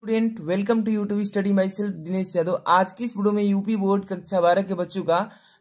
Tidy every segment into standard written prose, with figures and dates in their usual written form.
Student welcome to YouTube study myself Dinesh Yadav. आज की इस वीडियो में यूपी बोर्ड कक्षा 12 के बच्चों का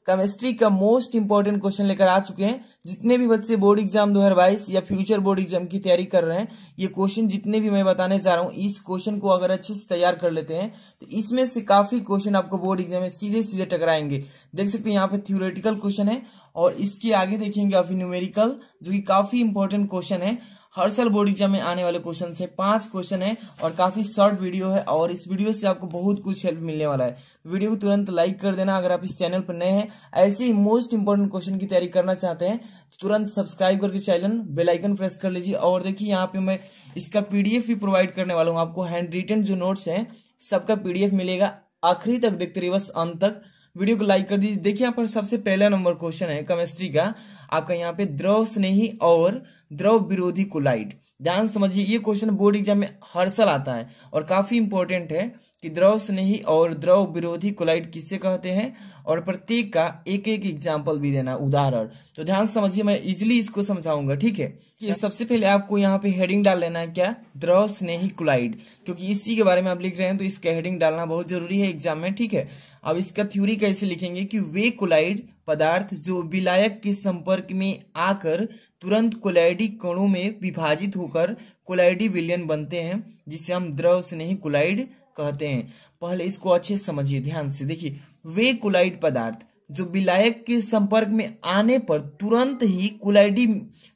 केमिस्ट्री का मोस्ट इंपॉर्टेंट क्वेश्चन लेकर आ चुके हैं। जितने भी बच्चे बोर्ड एग्जाम 2022 या फ्यूचर बोर्ड एग्जाम की तैयारी कर रहे हैं, ये क्वेश्चन जितने भी मैं बताने जा रहा हूँ, इस क्वेश्चन को अगर अच्छे से तैयार कर लेते हैं तो इसमें से काफी क्वेश्चन आपको बोर्ड एग्जाम में सीधे सीधे टकराएंगे। देख सकते हैं यहाँ पे थ्योरेटिकल क्वेश्चन है और इसके आगे देखेंगे अभी न्यूमेरिकल, जो कि काफी इंपॉर्टेंट क्वेश्चन है। हर साल बोर्ड एग्जाम में आने वाले क्वेश्चन से 5 क्वेश्चन है और काफी शॉर्ट वीडियो है और इस वीडियो से आपको बहुत कुछ हेल्प मिलने वाला है। वीडियो को तुरंत लाइक कर देना। अगर आप इस चैनल पर नए हैं, ऐसे ही मोस्ट इंपोर्टेंट क्वेश्चन की तैयारी करना चाहते हैं तो तुरंत सब्सक्राइब करके चैनल बेल आइकन प्रेस कर लीजिए। और देखिए यहाँ पे मैं इसका पीडीएफ भी प्रोवाइड करने वाला हूँ आपको। हैंड रिटन जो नोट्स है सबका पीडीएफ मिलेगा। आखिरी तक देखते रहिए, बस अंत तक। वीडियो को लाइक कर दीजिए। देखिए यहाँ पर सबसे पहला नंबर क्वेश्चन है केमिस्ट्री का आपका, यहाँ पे द्रव स्नेही और द्रव विरोधी कोलाइड। ध्यान समझिए, ये क्वेश्चन बोर्ड एग्जाम में हर साल आता है और काफी इंपॉर्टेंट है कि द्रव स्नेही और द्रव विरोधी कोलाइड किससे कहते हैं, और प्रत्येक का एक एक एग्जाम्पल भी देना, उदाहरण। तो ध्यान समझिए, मैं इजिली इसको समझाऊंगा, ठीक है। कि सबसे पहले आपको यहाँ पे हेडिंग डाल लेना है, क्या, द्रव स्नेही कोलाइड, क्योंकि इसी के बारे में आप लिख रहे हैं तो इसका हेडिंग डालना बहुत जरूरी है एग्जाम में, ठीक है। अब इसका थ्योरी कैसे लिखेंगे कि वे कोलाइड पदार्थ जो विलायक के संपर्क में आकर तुरंत कोलाइडी कणों में विभाजित होकर कोलाइडी विलयन बनते हैं, जिसे हम द्रव स्नेही कोलाइड कहते हैं। पहले इसको अच्छे से समझिए, ध्यान से देखिए। वे कोलाइड पदार्थ जो विलायक के संपर्क में आने पर तुरंत ही कोलाइडी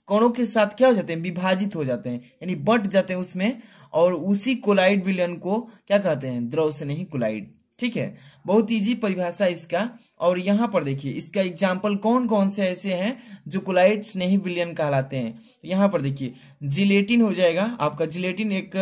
कणों के साथ क्या हो जाते हैं, विभाजित हो जाते हैं, यानी बट जाते हैं उसमें, और उसी कोलाइड विलयन को क्या कहते हैं, द्रव स्नेही कोलाइड, ठीक है। बहुत इजी परिभाषा इसका। और यहाँ पर देखिए इसका एग्जाम्पल कौन कौन से ऐसे हैं जो कोलाइड स्नेही विलयन कहलाते हैं। यहाँ पर देखिए जिलेटिन हो जाएगा आपका, जिलेटिन एक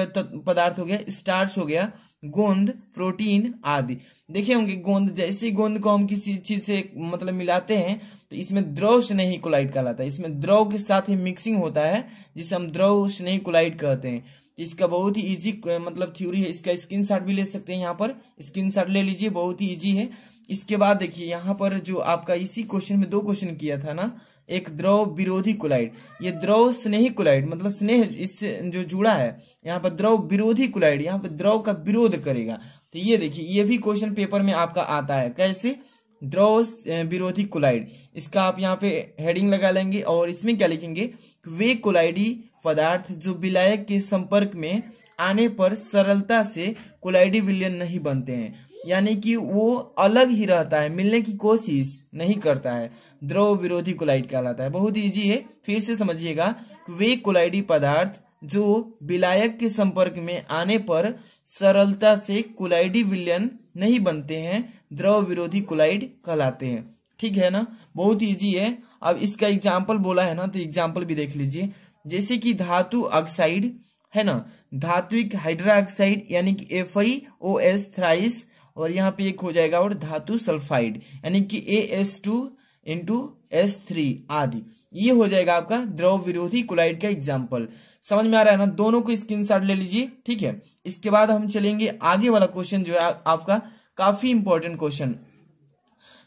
पदार्थ हो गया, स्टार्च हो गया, गोंद, प्रोटीन आदि। देखे होंगे गोंद, जैसे गोंद को हम किसी चीज से मतलब मिलाते हैं तो इसमें द्रव स्नेही कोलाइड कहलाता है। इसमें द्रव के साथ ही मिक्सिंग होता है जिसे हम द्रव स्नेही कोलाइड कहते हैं। इसका बहुत ही इजी मतलब थ्योरी है। इसका स्क्रीनशॉट भी ले सकते हैं, यहाँ पर स्क्रीनशॉट ले लीजिए, बहुत ही इजी है। इसके बाद देखिए यहाँ पर जो आपका इसी क्वेश्चन में 2 क्वेश्चन किया था ना, एक द्रव विरोधी कोलाइड, ये द्रव स्नेही कोलाइड मतलब स्नेह इससे जो जुड़ा है, यहाँ पर द्रव विरोधी कोलाइड, यहाँ पर द्रव का विरोध करेगा। तो ये देखिए ये भी क्वेश्चन पेपर में आपका आता है, कैसे, द्रव विरोधी कोलाइड। इसका आप यहाँ पे हेडिंग लगा लेंगे और इसमें क्या लिखेंगे, वे कोलाइडी पदार्थ जो विलायक के संपर्क में आने पर सरलता से कोलाइडी विलयन नहीं बनते हैं, यानी कि वो अलग ही रहता है, मिलने की कोशिश नहीं करता है, द्रव विरोधी कोलाइड कहलाता है। बहुत इजी है, फिर से समझिएगा। वे कोलाइडी पदार्थ जो विलायक के संपर्क में आने पर सरलता से कोलाइडी विलयन नहीं बनते हैं, द्रव विरोधी कोलाइड कहलाते हैं, ठीक है ना। बहुत इजी है। अब इसका एग्जाम्पल बोला है ना, तो एग्जाम्पल भी देख लीजिए। जैसे कि धातु ऑक्साइड है ना, धात्विक हाइड्रोक्साइड यानी कि FiOS थ्राइस, और यहाँ पे एक हो जाएगा और धातु सल्फाइड यानी कि AS2 × S3 आदि। ये हो जाएगा आपका द्रव विरोधी कोलाइड का एग्जाम्पल। समझ में आ रहा है ना, दोनों को स्क्रीनशॉट ले लीजिए, ठीक है। इसके बाद हम चलेंगे आगे वाला क्वेश्चन जो है आपका काफी इंपॉर्टेंट क्वेश्चन।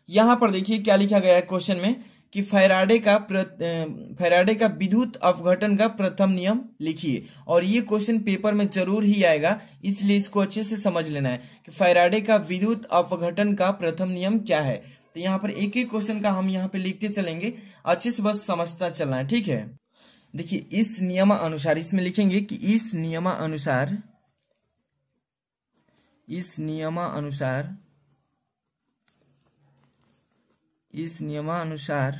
यहां पर देखिए क्या लिखा गया है क्वेश्चन में कि फैराडे का विद्युत अपघटन का प्रथम नियम लिखिए। और ये क्वेश्चन पेपर में जरूर ही आएगा, इसलिए इसको अच्छे से समझ लेना है कि फैराडे का विद्युत अपघटन का प्रथम नियम क्या है। तो यहाँ पर एक एक क्वेश्चन का हम यहाँ पे लिखते चलेंगे, अच्छे से बस समझता चलना है, ठीक है। देखिए इस नियमानुसार, इसमें लिखेंगे कि इस नियमानुसार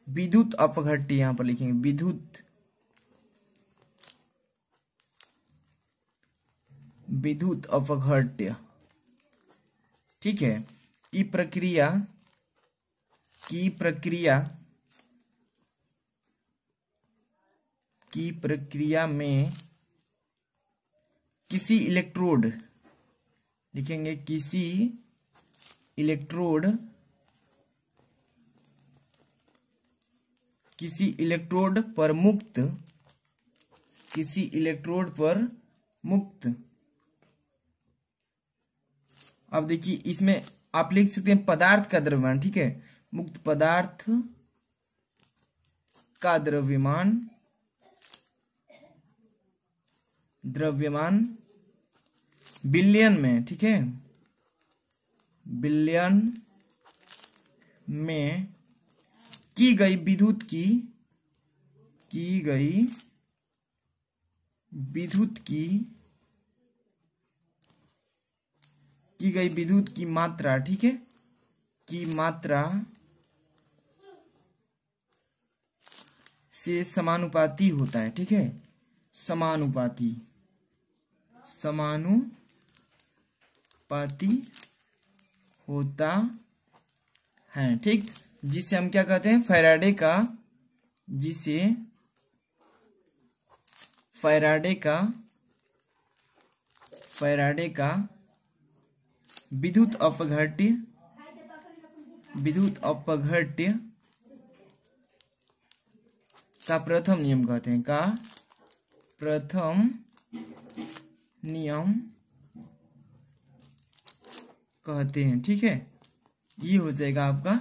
विद्युत अपघट्य, यहां पर लिखेंगे विद्युत अपघट्य, ठीक है, की प्रक्रिया में किसी इलेक्ट्रोड, लिखेंगे किसी इलेक्ट्रोड पर मुक्त, अब देखिए इसमें आप लिख सकते हैं पदार्थ का द्रव्यमान, ठीक है, मुक्त पदार्थ का द्रव्यमान द्रव्यमान बिलियन में, ठीक है, बिलियन में की गई विद्युत की विद्युत की मात्रा, ठीक है, की मात्रा से समानुपाती होता है, ठीक है, समानुपाती होता है, ठीक, जिसे हम क्या कहते हैं, फैराडे का विद्युत अपघट्य का प्रथम नियम कहते हैं, ठीक है। ये हो जाएगा आपका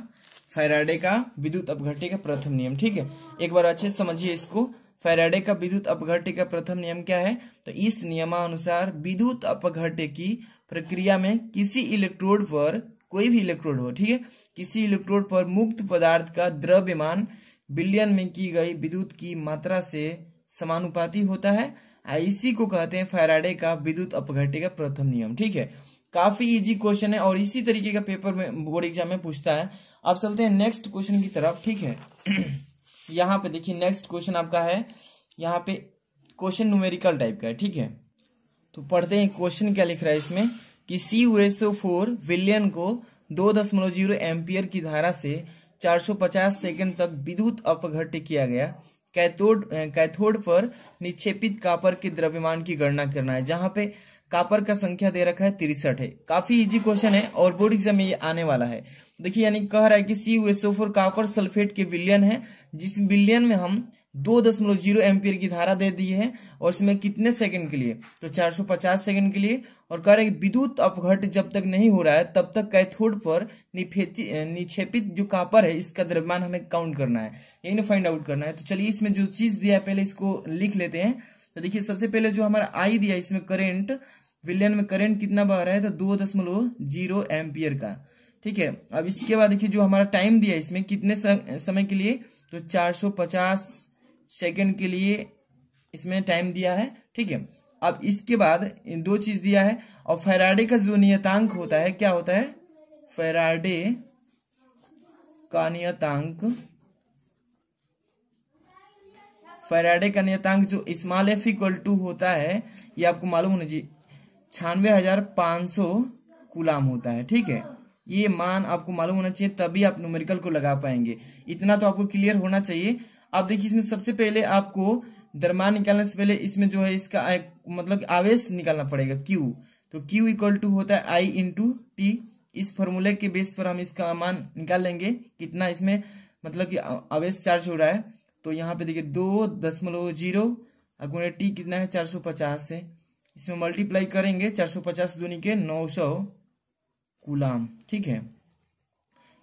फैराडे का विद्युत अपघट्य का प्रथम नियम, ठीक है। एक बार अच्छे से समझिए इसको। फैराडे का विद्युत अपघट्य का प्रथम नियम क्या है? तो इस नियमानुसार विद्युत अपघट्य की प्रक्रिया में किसी इलेक्ट्रोड पर, कोई भी इलेक्ट्रोड हो, ठीक है, किसी इलेक्ट्रोड पर मुक्त पदार्थ का द्रव्यमान बिलियन में की गई विद्युत की मात्रा से समानुपाती होता है। इसी को कहते हैं फैराडे का विद्युत अपघट्य का प्रथम नियम, ठीक है। काफी इजी क्वेश्चन है और इसी तरीके का पेपर में बोर्ड एग्जाम में पूछता है। अब चलते हैं नेक्स्ट क्वेश्चन की तरफ, ठीक है। यहाँ पे देखिए नेक्स्ट क्वेश्चन आपका है, यहाँ पे क्वेश्चन न्यूमेरिकल टाइप का है, ठीक है। तो पढ़ते हैं क्वेश्चन क्या लिख रहा है इसमें कि CuSO4 विलयन को 2.0 एम्पियर की धारा से 450 सेकंड तक विद्युत अपघट्य किया गया। कैथोड पर निक्षेपित कापर के द्रव्यमान की गणना करना है, जहां पे कापर का संख्या दे रखा है 63 है। काफी इजी क्वेश्चन है और बोर्ड एग्जाम में ये आने वाला है। देखिए यानी कह रहा है कि CuSO4 कापर सल्फेट के विलयन है, जिस विलयन में हम 2.0 एम्पियर की धारा दे दी है और इसमें कितने सेकंड के लिए? तो 450 सेकंड के लिए। और कह रहे हैं विद्युत अपघट्य जब तक नहीं हो रहा है तब तक कैथोड पर निक्षेपित जो कापर है इसका द्रव्यमान हमें काउंट करना है, यही ना फाइंड आउट करना है। तो चलिए इसमें जो चीज दिया है पहले इसको लिख लेते हैं। तो देखिए सबसे पहले जो हमारा आई दिया, इसमें करंट, विलयन में करंट कितना बह रहा है? तो 2.0 एम्पियर का, ठीक है। अब इसके बाद देखिए जो हमारा टाइम दिया इसमें कितने समय के लिए? तो 450 सेकंड के लिए इसमें टाइम दिया है, ठीक है। अब इसके बाद इन दो चीज दिया है और फैराडे का जो नियतांक होता है, क्या होता है? फैराडे का नियतांक जो स्मॉल f इक्वल टू होता है, ये आपको मालूम होना चाहिए, 96,500 कूलाम होता है, ठीक है। ये मान आपको मालूम होना चाहिए, तभी आप न्यूमेरिकल को लगा पाएंगे। इतना तो आपको क्लियर होना चाहिए। अब देखिए इसमें सबसे पहले आपको द्रव्यमान निकालने से पहले इसमें जो है इसका मतलब आवेश निकालना पड़ेगा, Q। तो Q इक्वल टू होता है I इंटू T। इस फॉर्मूले के बेस पर हम इसका मान निकाल लेंगे, कितना इसमें मतलब कि आवेश चार्ज हो रहा है। तो यहाँ पे देखिए 2.0 गुणे T कितना है? 450 से इसमें मल्टीप्लाई करेंगे, 450 दूनी के 900 कूलाम, ठीक है।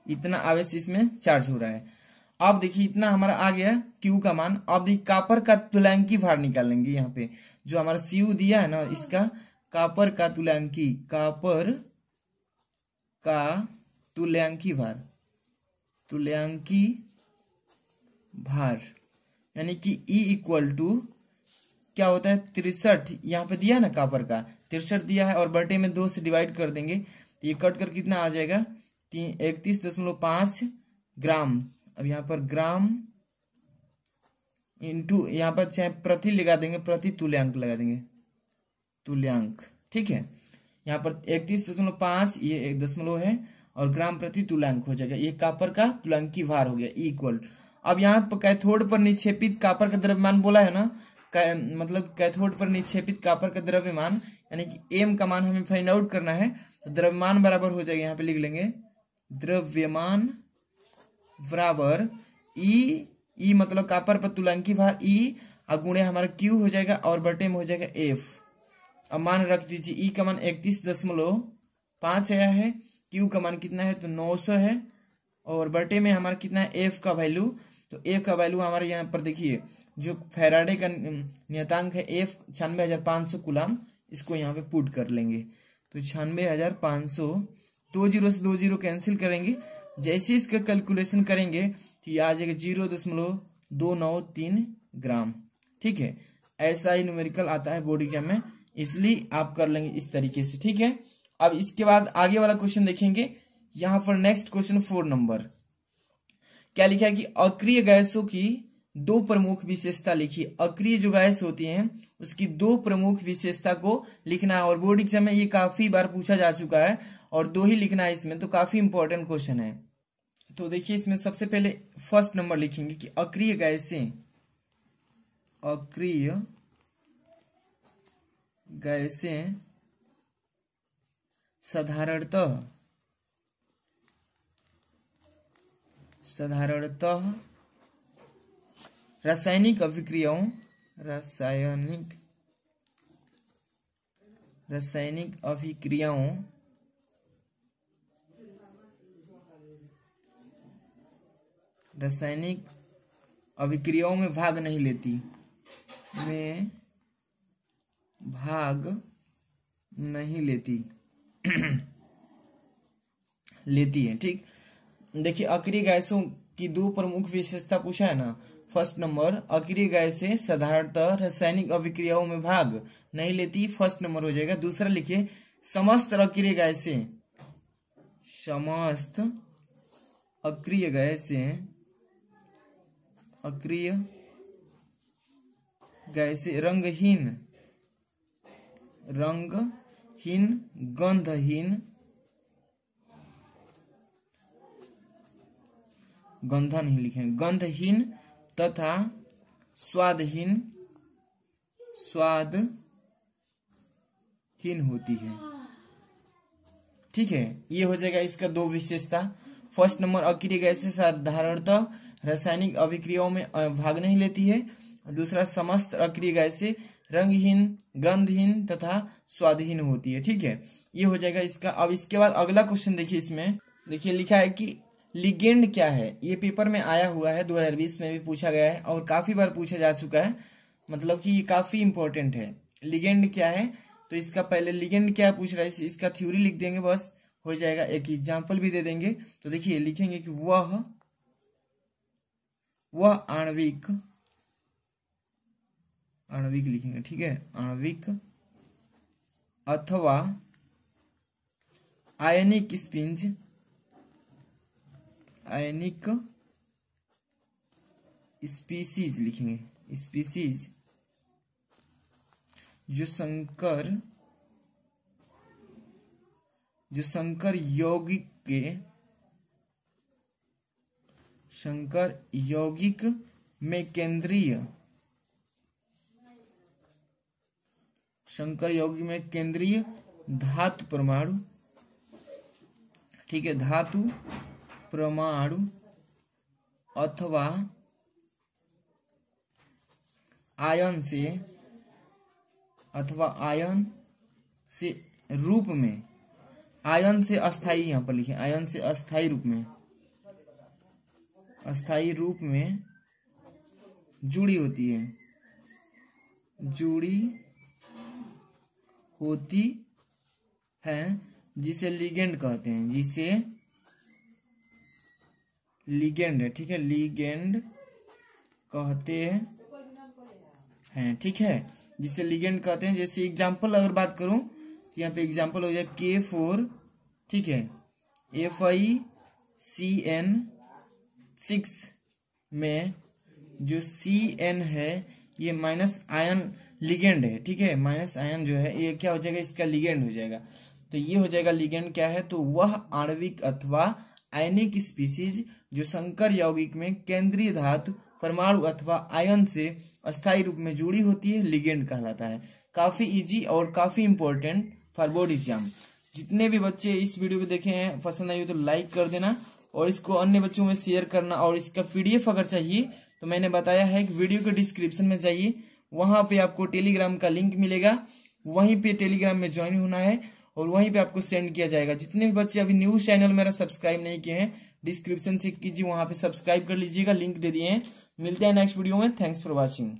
इतना आवेश इसमें चार्ज हो रहा है। अब देखिए इतना हमारा आ गया Q का मान। अब देखिए कापर का तुल्यांकी भार निकालेंगे। यहाँ पे जो हमारा Cu दिया है ना, इसका कापर का तुल्यांकी भार यानी कि E इक्वल टू क्या होता है? 63 यहाँ पे दिया है ना, कापर का 63 दिया है और बटे में 2 से डिवाइड कर देंगे। ये कट कर कितना आ जाएगा? 31.5 ग्राम। अब यहाँ पर ग्राम इंटू यहाँ पर चाहे प्रति लगा देंगे, प्रति तुल्यांक लगा देंगे, तुल्यांक, ठीक है। यहाँ पर 31.5 ये 1 दशमलव है और ग्राम प्रति तुल्यांक हो जाएगा। ये कापर का तुल्यांकी भार हो गया इक्वल। अब यहाँ पर कैथोड पर निक्षेपित कापर का द्रव्यमान बोला है ना, मतलब कैथोड पर निक्षेपित कापर का द्रव्यमान यानी कि M का मान हमें फाइंड आउट करना है। तो द्रव्यमान बराबर हो जाएगा, यहाँ पे लिख लेंगे द्रव्यमान बराबर E मतलब कापर पर तुल्यांकी भार E गुणे हमारा Q हो जाएगा और बटे में हो जाएगा F। अब मान रख दीजिए, E का मान 31.5 आया है, Q का मान कितना है? तो 900 है और बटे में हमारा कितना है? F का वैल्यू। तो F का वैल्यू हमारे यहाँ पर देखिए जो फैराडे का नियतांक है F 96,500 कूलम, इसको यहाँ पे पुट कर लेंगे। तो 96,500, 2 जीरो से 2 जीरो कैंसिल करेंगे। जैसे इसका कैलकुलेशन करेंगे तो ये आ जाएगा 0.293 ग्राम। ठीक है, ऐसा ही न्यूमेरिकल आता है बोर्ड एग्जाम में, इसलिए आप कर लेंगे इस तरीके से। ठीक है, अब इसके बाद आगे वाला क्वेश्चन देखेंगे। यहां पर नेक्स्ट क्वेश्चन 4 नंबर क्या लिखा है कि अक्रिय गैसों की 2 प्रमुख विशेषता लिखिए। अक्रिय जो गैस होती हैं उसकी 2 प्रमुख विशेषता को लिखना है, और बोर्ड एग्जाम में ये काफी बार पूछा जा चुका है और 2 ही लिखना है इसमें, तो काफी इंपॉर्टेंट क्वेश्चन है। तो देखिए इसमें सबसे पहले फर्स्ट नंबर लिखेंगे कि अक्रिय गैसें साधारणतः रासायनिक अभिक्रियाओं में भाग नहीं लेती है। ठीक, देखिए अक्रिय गैसों की 2 प्रमुख विशेषता पूछा है ना। फर्स्ट नंबर, अक्रिय गैसें साधारणतः रासायनिक अभिक्रियाओं में भाग नहीं लेती, फर्स्ट नंबर हो जाएगा। दूसरा लिखिए समस्त अक्रिय गैसें रंगहीन, गंधहीन नहीं लिखेंगे, गंधहीन तथा स्वादहीन होती है। ठीक है, ये हो जाएगा इसका 2 विशेषता। फर्स्ट नंबर, अक्रिय गैसें साधारणतः रासायनिक अभिक्रियाओं में भाग नहीं लेती है। दूसरा, समस्त अक्रिय गैसें रंगहीन, गंधहीन तथा स्वादहीन होती है। ठीक है, ये हो जाएगा इसका। अब इसके बाद अगला क्वेश्चन देखिए, इसमें देखिए लिखा है कि लिगेंड क्या है। ये पेपर में आया हुआ है, 2020 में भी पूछा गया है और काफी बार पूछा जा चुका है, मतलब कि ये काफी इंपॉर्टेंट है। लिगेंड क्या है, तो इसका पहले लिगेंड क्या पूछ रहा है इसका थ्योरी लिख देंगे, बस हो जाएगा। एक एग्जांपल भी दे देंगे। तो देखिए लिखेंगे कि वह आणविक लिखेंगे। ठीक है, आणविक अथवा आयनिक स्पीसीज लिखेंगे, स्पीसीज जो संकर यौगिक में केंद्रीय धातु परमाणु, ठीक है, धातु परमाणु अथवा आयन से रूप में, आयन से अस्थाई, यहां पर लिखें आयन से अस्थाई रूप में जुड़ी होती है, जिसे लिगेंड कहते हैं, ठीक है, लिगेंड कहते हैं। ठीक है, जिसे लिगेंड कहते हैं। जैसे एग्जांपल अगर बात करूं तो यहाँ पे एग्जांपल हो जाए K4, ठीक है, FeCN6 में जो CN है ये माइनस आयन लिगेंड है। ठीक है, माइनस आयन जो है ये क्या हो जाएगा, इसका लिगेंड हो जाएगा। तो ये हो जाएगा लिगेंड क्या है, तो वह आणविक अथवा आयनिक स्पीसीज जो संकर यौगिक में केंद्रीय धातु परमाणु अथवा आयन से अस्थायी रूप में जुड़ी होती है, लिगेंड कहलाता है। काफी इजी और काफी इंपॉर्टेंट फॉर बोर्ड एग्जाम। जितने भी बच्चे इस वीडियो को देखे हैं, पसंद आई हो तो लाइक कर देना और इसको अन्य बच्चों में शेयर करना। और इसका PDF अगर चाहिए तो मैंने बताया है कि वीडियो के डिस्क्रिप्शन में जाइए, वहां पे आपको टेलीग्राम का लिंक मिलेगा, वहीं पे टेलीग्राम में ज्वाइन होना है और वहीं पे आपको सेंड किया जाएगा। जितने भी बच्चे अभी न्यूज चैनल मेरा सब्सक्राइब नहीं किए हैं, डिस्क्रिप्शन चेक कीजिए, वहां पे सब्सक्राइब कर लीजिएगा, लिंक दे दिए हैं। मिलते हैं नेक्स्ट वीडियो में। Thanks for watching.